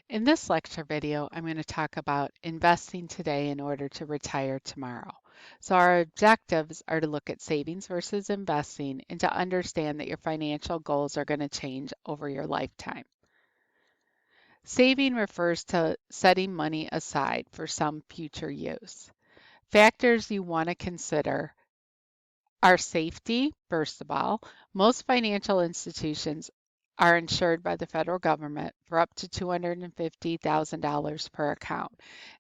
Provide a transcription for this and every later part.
In this lecture video, I'm going to talk about investing today in order to retire tomorrow. So our objectives are to look at savings versus investing and to understand that your financial goals are going to change over your lifetime. Saving refers to setting money aside for some future use. Factors you want to consider are safety, first of all. Most financial institutions are insured by the federal government for up to $250,000 per account,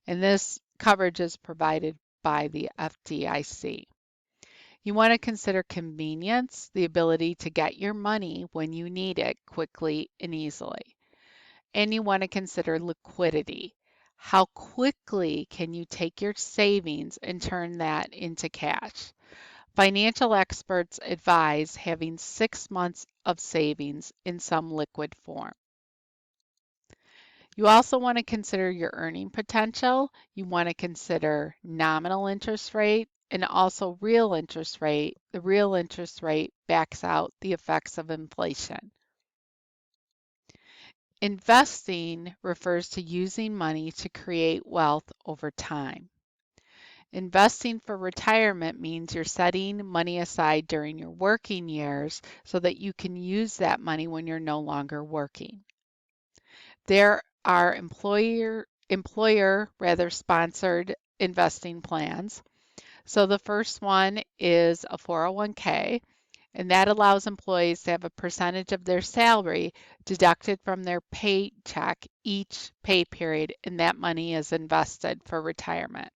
and this coverage is provided by the FDIC. You want to consider convenience, the ability to get your money when you need it quickly and easily. And you want to consider liquidity. How quickly can you take your savings and turn that into cash? Financial experts advise having 6 months of savings in some liquid form. You also want to consider your earning potential. You want to consider nominal interest rate and also real interest rate. The real interest rate backs out the effects of inflation. Investing refers to using money to create wealth over time. Investing for retirement means you're setting money aside during your working years so that you can use that money when you're no longer working. There are employer rather sponsored investing plans. So the first one is a 401k, and that allows employees to have a percentage of their salary deducted from their paycheck each pay period, and that money is invested for retirement.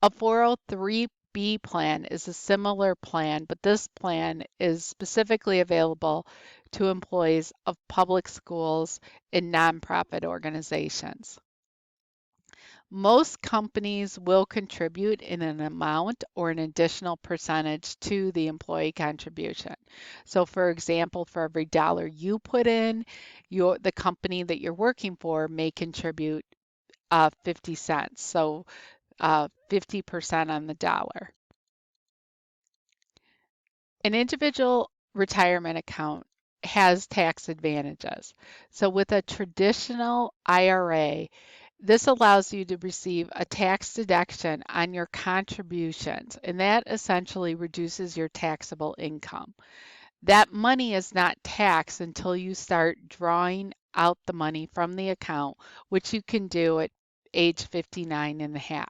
A 403B plan is a similar plan, but this plan is specifically available to employees of public schools and nonprofit organizations. Most companies will contribute in an amount or an additional percentage to the employee contribution. So for example, for every dollar you put in, the company that you're working for may contribute 50 cents. So 50% on the dollar. An individual retirement account has tax advantages. So with a traditional IRA, this allows you to receive a tax deduction on your contributions, and that essentially reduces your taxable income. That money is not taxed until you start drawing out the money from the account, which you can do at age 59 and a half.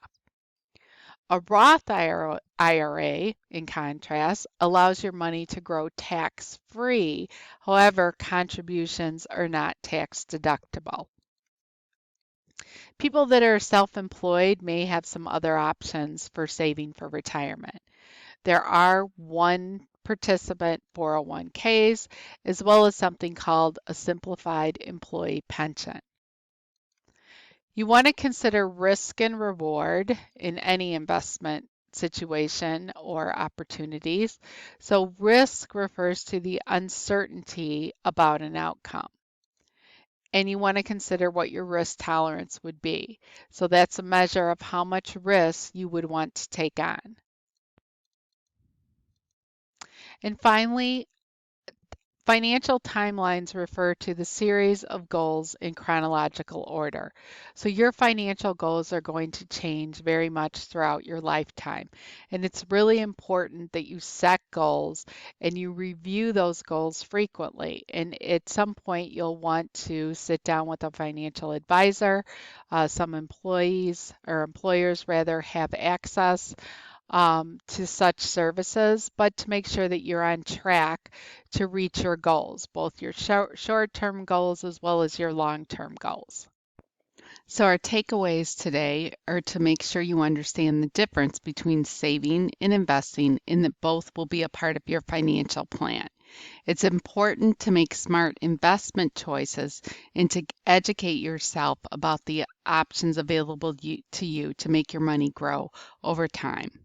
A Roth IRA, in contrast, allows your money to grow tax-free. However, contributions are not tax deductible. People that are self-employed may have some other options for saving for retirement. There are one participant 401ks, as well as something called a simplified employee pension. You want to consider risk and reward in any investment situation or opportunities. So risk refers to the uncertainty about an outcome. And you want to consider what your risk tolerance would be. So that's a measure of how much risk you would want to take on. And finally, financial timelines refer to the series of goals in chronological order. So your financial goals are going to change very much throughout your lifetime. And it's really important that you set goals and you review those goals frequently. And at some point, you'll want to sit down with a financial advisor. Some employees or employers rather have access to such services, but to make sure that you're on track to reach your goals, both your short-term goals as well as your long-term goals. So our takeaways today are to make sure you understand the difference between saving and investing and that both will be a part of your financial plan. It's important to make smart investment choices and to educate yourself about the options available to you to make your money grow over time.